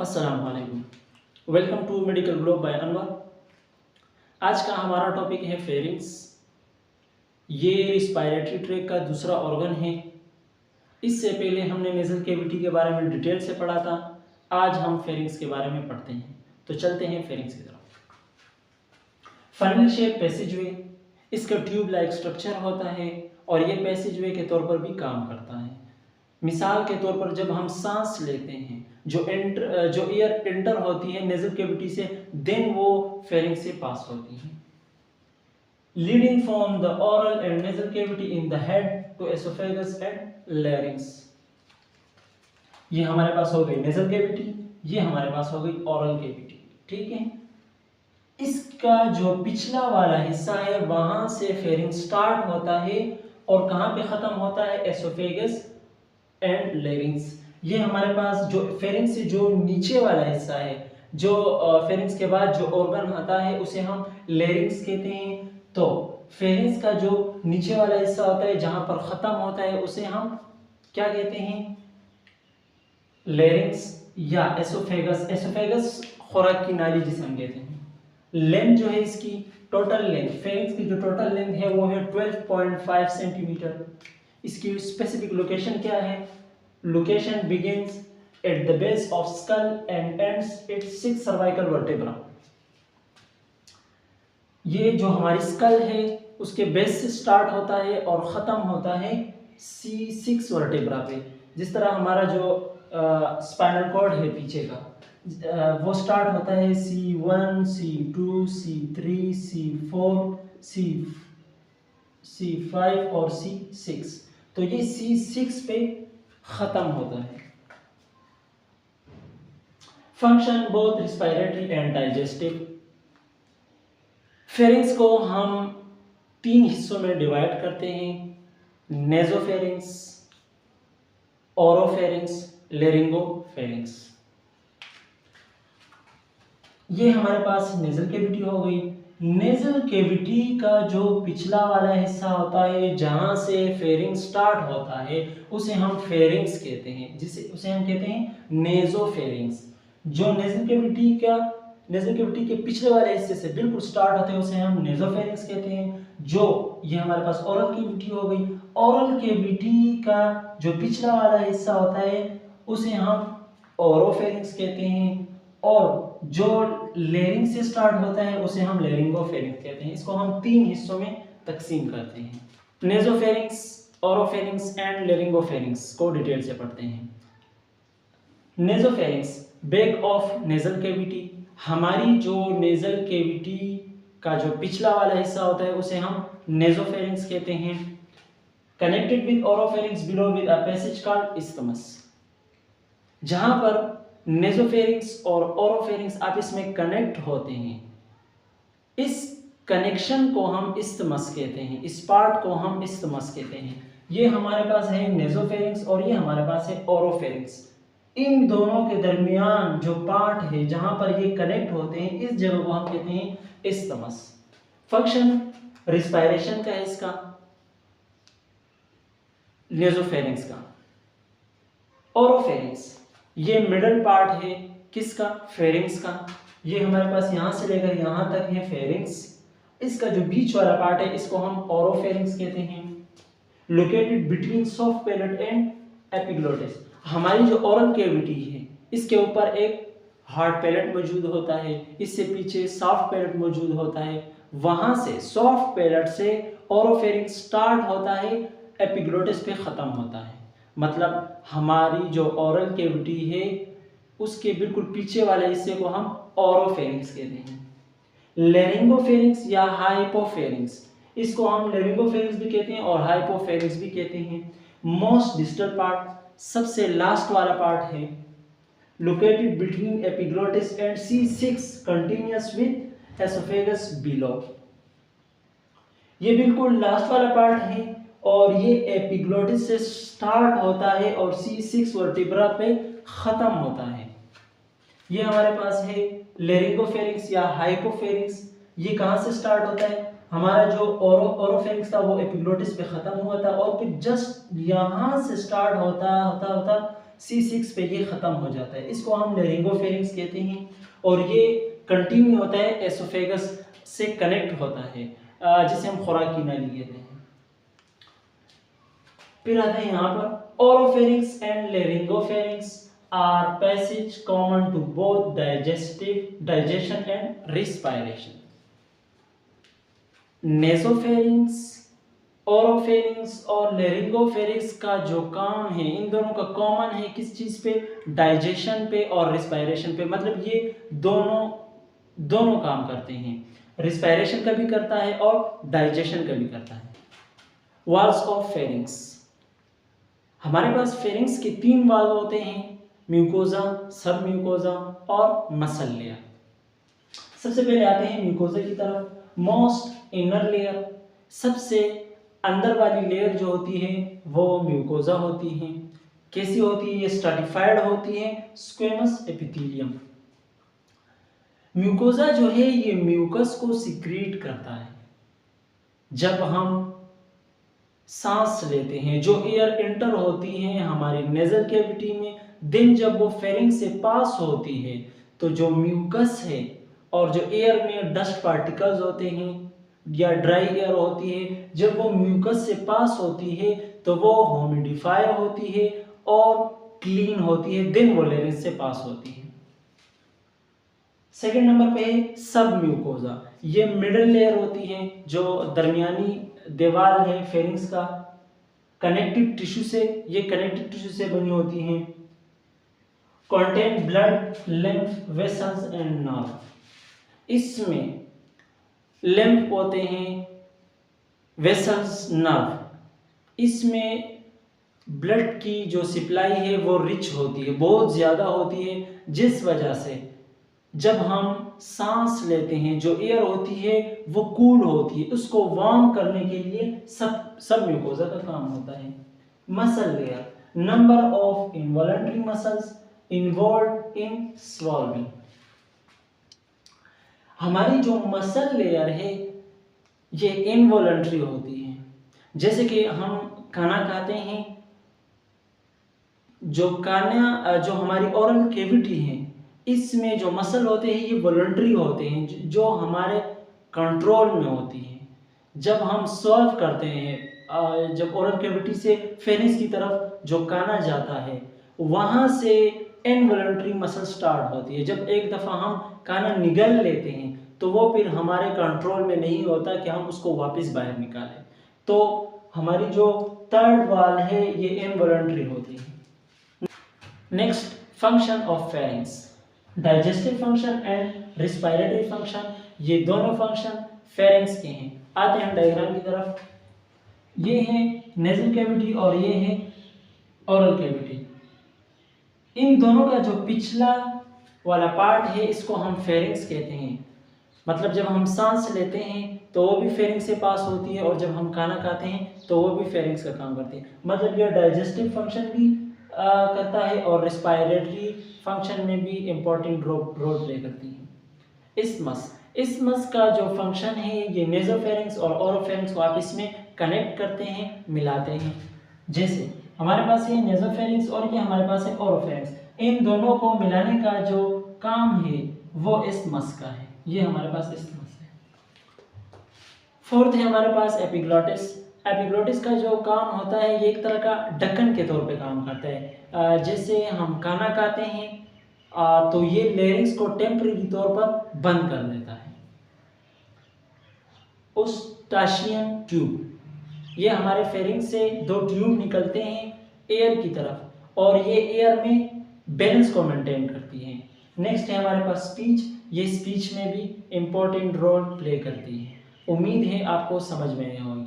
अस्सलाम वालेकुम। Welcome to medical globe by Anwar. आज का हमारा टॉपिक है फेरिंग्स। ये रिस्पायरेटरी ट्रैक का दूसरा ऑर्गन है। इससे पहले हमने नेजल कैविटी के बारे में डिटेल से पढ़ा था। आज हम फेरिंग्स के बारे में पढ़ते हैं। तो चलते हैं फेरिंग्स की तरफ। फनल शेप पैसेजवे, इसका ट्यूब लाइक स्ट्रक्चर होता है और ये पैसेजवे के तौर पर भी काम करता है। मिसाल के तौर पर जब हम सांस लेते हैं, जो एयर एंटर होती है नेजल कैविटी से, देन वो फेरिंग्स से पास होती है। Leading from the oral and nasal cavity in the head to oesophagus and larynx. ये हमारे पास हो गई नेजल कैविटी, ये हमारे पास हो गई ओरल कैविटी। ठीक है, इसका जो पिछला वाला हिस्सा है वहां से फेरिंग स्टार्ट होता है और कहां पे खत्म होता है, एसोफेगस एंड लैरिंग्स। ये हमारे पास जो फेरिंग्स से जो नीचे वाला हिस्सा है, जो फेरिंग्स के बाद जो ऑर्गन आता है उसे हम लैरिंग्स कहते हैं। तो फेरिंग्स का जो नीचे वाला हिस्सा होता है जहां पर खत्म होता है उसे हम क्या कहते हैं, लैरिंग्स या एसोफेगस। एसोफेगस खुराक की नाली जिसे हम कहते हैं। लेंथ जो है इसकी, टोटल लेंथ, फेरिंग्स की जो टोटल लेंथ है वो है 12.5 सेंटीमीटर। इसकी स्पेसिफिक लोकेशन क्या है, location begins at the base of skull and ends at 6 cervical vertebra. ये जो हमारी स्कल है उसके बेस से स्टार्ट होता है और ख़त्म होता है C6 वर्टेब्रा पे। जिस तरह हमारा जो स्पाइनल कॉर्ड है पीछे का, वो स्टार्ट होता है C1, C2, C3, C4, C5 और C6। तो ये C6 पे ख़त्म होता है। Function both respiratory and digestive. Pharynx को हम 3 हिस्सों में डिवाइड करते हैं, नेजोफेरिंग्स, ओरोफेरिंग्स, लेरिंगोफेरिंग्स। ये हमारे पास नेजल कैविटी हो गई। नेजल कैविटी का जो पिछला वाला हिस्सा होता है जहां से फेरिंग स्टार्ट होता है उसे हम फेरिंग्स कहते हैं, उसे हम कहते हैं नेजोफेरिंग्स। जो नेजल कैविटी के पिछले वाले हिस्से से बिल्कुल स्टार्ट होते हैं उसे हम नेजोफेरिंग्स कहते हैं। जो ये हमारे पास ओरल कैविटी हो गई। ओरल कैविटी का जो पिछला वाला हिस्सा होता है उसे हम ओरोफेरिंग्स कहते हैं और जो लेरिंग से स्टार्ट होता है उसे हम लेरिंगोफेरिंग्स कहते हैं। इसको हम 3 हिस्सों में तकसीम करते हैं, नेजोफेरिंग्स, ओरोफेरिंग्स एंड लेरिंगोफेरिंग्स को डिटेल से पढ़ते हैं। Nasopharynx, back of nasal cavity. हमारी जो नेजल कैविटी का जो पिछला वाला हिस्सा होता है उसे हम नेजोफेरिंग्स कहते हैं। Connected with oropharynx below with a passage called isthmus. जहां पर नेजोफेरिंग्स और ओरोफेरिंग्स आपस में कनेक्ट होते हैं, इस कनेक्शन को हम इस्थमस कहते हैं, इस पार्ट को हम इस्थमस कहते हैं। ये हमारे पास है नेजोफेरिंग्स और ये हमारे पास है ओरोफेरिंग्स। इन दोनों के दरमियान जो पार्ट है जहां पर ये कनेक्ट होते हैं इस जगह को हम कहते हैं इस्थमस। फंक्शन रिस्पायरेशन का है इसका, नेजोफेरिंग्स का। ओरोफेरिंग्स, ये मिडल पार्ट है किसका, फेरिंग्स का। ये हमारे पास यहां से लेकर यहां तक है फेरिंग्स। इसका जो बीच वाला पार्ट है इसको हम ओरोफेरिंग्स कहते हैं। Located between soft palate and epiglottis. हमारी जो ओरल कैविटी है इसके ऊपर एक हार्ड पैलेट मौजूद होता है, इससे पीछे सॉफ्ट पैलेट मौजूद होता है। वहां से सॉफ्ट पैलेट से ओरोफेरिंग्स स्टार्ट होता है, एपिग्लोटिस पे खत्म होता है। मतलब हमारी जो ओरल कैविटी है उसके बिल्कुल पीछे वाले हिस्से को हम ओरोफेरिंग्स कहते हैं। लेरिंगोफेरिंग्स या हाइपोफेरिंग्स, इसको हम लेरिंगोफेरिंग्स भी कहते हैं और हाइपोफेरिंग्स भी कहते हैं। मोस्ट डिस्टल पार्ट, सबसे लास्ट वाला पार्ट है, located between epiglottis and C6 continuous with oesophagus below. ये बिल्कुल लास्ट वाला पार्ट है और ये एपिग्लोटिस से स्टार्ट होता है और C6 वर्टिब्रा पे खत्म होता है। ये हमारे पास है लेरिंगोफेरिंग्स या हाइपोफेरिंग्स। ये कहां से स्टार्ट होता है, हमारा जो ओरोफेरिंग्स था वो एपिग्लोटिस पे खत्म हुआ था और फिर जस्ट यहां से स्टार्ट होता C6 पे ये ख़त्म हो जाता है, इसको हम लेरिंगोफेरिंक्स कहते हैं। और ये कंटिन्यू होता है, एसोफेगस से कनेक्ट होता है, जिसे हम खुराकी नाली कहते हैं। फिर आते हैं यहाँ पर oropharynx and laryngopharynx are passage common to both digestion and respiration. Nasopharynx, oropharynx और लेरिंगोफेरिंक्स का जो काम है, इन दोनों का कॉमन है किस चीज़ पे? डाइजेशन पे और रिस्पायरेशन पे। मतलब ये दोनों काम करते हैं, रिस्पायरेशन का भी करता है और डाइजेशन का भी करता है। वाल्स ऑफ फेरिंक्स, हमारे पास फेरिंक्स के 3 वाल्व होते हैं, म्यूकोजा, सब म्यूकोजा और मसल लेयर। सबसे पहले आते हैं म्यूकोजा की तरफ। मोस्ट इनर लेयर, सबसे अंदर वाली लेयर जो होती है वो म्यूकोजा होती है। कैसी होती है? ये स्ट्रैटिफाइड होती है, स्क्वेमस एपिथेलियम। म्यूकोजा जो है ये म्यूकस को सिक्रीट करता है। जब हम सांस लेते हैं, जो एयर इंटर होती है हमारी नेजल कैविटी में, दिन जब वो फेरिंक्स से पास होती है तो जो म्यूकस है और जो एयर में डस्ट पार्टिकल्स होते हैं या ड्राई एयर होती है, जब वो म्यूकस से पास होती है तो वो ह्यूमिडिफाई होती है और क्लीन होती है, दिन वो लेरिंक्स से पास होती है। सेकेंड नंबर पे है सब म्यूकोजा। ये मिडल लेयर होती है, जो दरमियानी दीवार है फेरिंक्स का, कनेक्टिव टिश्यू से, ये कनेक्टिव टिश्यू से बनी होती हैं। Contain blood, lymph, vessels and nerve. इसमें लिम्फ होते हैं, वेसल्स, नर्व। इसमें ब्लड की जो सप्लाई है वो रिच होती है, बहुत ज़्यादा होती है, जिस वजह से जब हम सांस लेते हैं जो एयर होती है वो कूल होती है, उसको वार्म करने के लिए सब म्यूकोजा का काम होता है। Muscle layer, number of involuntary muscles involved in swallowing. हमारी जो मसल लेयर है ये इनवॉलंटरी होती है। जैसे कि हम खाना खाते हैं, जो हमारी ओरल कैविटी है, इसमें जो मसल होते हैं ये वॉलंटरी होते हैं, जो हमारे कंट्रोल में होती हैं। जब हम सॉल्व करते हैं, जब ओरल कैविटी से फेरिंक्स की तरफ जो खाना जाता है, वहाँ से इनवॉलंटरी मसल स्टार्ट होती है। जब एक दफ़ा हम खाना निगल लेते हैं तो वो फिर हमारे कंट्रोल में नहीं होता कि हम उसको वापस बाहर निकालें। तो हमारी जो थर्ड वाल है ये इनवॉलंटरी होती है। Next, function of pharynx, digestive function and respiratory function, ये दोनों फंक्शन फेरिंक्स के हैं। आते हैं डायग्राम की तरफ। ये है नेजल कैविटी और ये है ओरल कैविटी। इन दोनों का जो पिछला वाला पार्ट है इसको हम फेरिंक्स कहते हैं। मतलब जब हम सांस लेते हैं तो वो भी फेरिंक्स से पास होती है, और जब हम खाना खाते हैं तो वो भी फेरिंक्स का काम करती है। मतलब ये डाइजेस्टिव फंक्शन भी करता है और रिस्पायरेटरी फंक्शन में भी इम्पोर्टेंट रोल प्ले करती है। इस्मस का जो फंक्शन है ये नेजोफेरिंक्स और ओरोफेरिंक्स को आपस में कनेक्ट करते हैं, मिलाते हैं। जैसे हमारे पास ये नेजोफेरिंक्स और ये हमारे पास है ओरोफेरिंक्स, इन दोनों को मिलाने का जो काम है वो इस्मस का है। ये हमारे पास इस्मस है। फोर्थ है हमारे पास एपिग्लॉटिस। एपिग्लॉटिस का जो काम होता है ये एक तरह का ढक्कन के तौर पे काम करता है। जैसे हम खाना खाते हैं तो ये लेरिंक्स को टेम्परेरी तौर पर बंद कर देता है। यूस्टाचियन ट्यूब, ये हमारे फेरिंक्स से 2 ट्यूब निकलते हैं एयर की तरफ, और ये एयर में बैलेंस को मेंटेन करती है। नेक्स्ट है हमारे पास स्पीच, ये स्पीच में भी इम्पोर्टेंट रोल प्ले करती है। उम्मीद है आपको समझ में आया होगा।